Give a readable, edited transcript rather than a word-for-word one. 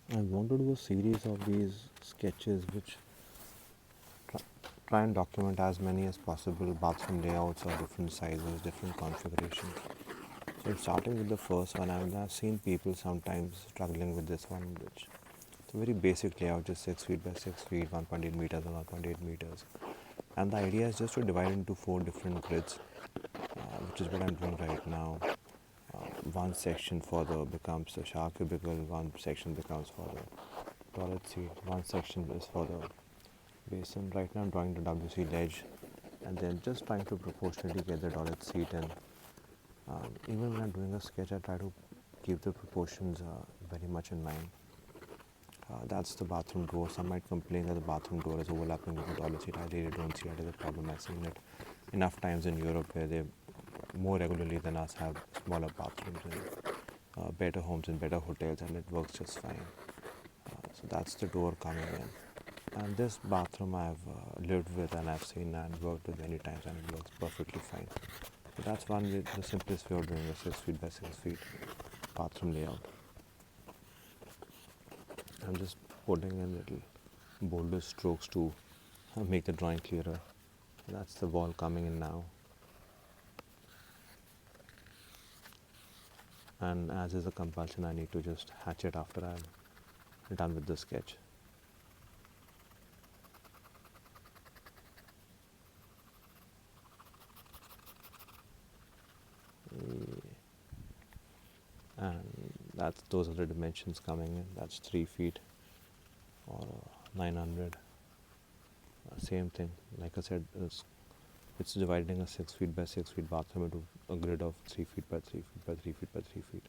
I want to do a series of these sketches which try, try and document as many as possible bathroom layouts of different sizes, different configurations. So starting with the first one, I've seen people sometimes struggling with this one, which it's a very basic layout, just 6 feet by 6 feet, 1.8 meters and 1.8 meters. And the idea is just to divide into 4 different grids, which is what I'm doing right now. One section for the becomes the shower cubicle, one section becomes for the toilet seat, one section is for the basin. Right now I'm drawing the WC ledge and then just trying to proportionally get the toilet seat in. Even when I'm doing a sketch, I try to keep the proportions very much in mind. That's the bathroom door. Some might complain that the bathroom door is overlapping with the toilet seat. I really don't see that as a problem. I've seen it enough times in Europe where they more regularly than us have smaller bathrooms in better homes and better hotels, and it works just fine. So that's the door coming in. And this bathroom I've lived with and I've seen and worked with many times, and it works perfectly fine. So that's one way, the simplest way of doing a 6 feet by 6 feet bathroom layout. I'm just putting in little bolder strokes to make the drawing clearer. That's the wall coming in now. And as is a compulsion, I need to just hatch it after I'm done with the sketch. And those are the dimensions coming in. That's 3 feet or 900. Same thing. Like I said, it's dividing a 6 feet by 6 feet bathroom into a grid of 3 feet by 3 feet by 3 feet by 3 feet.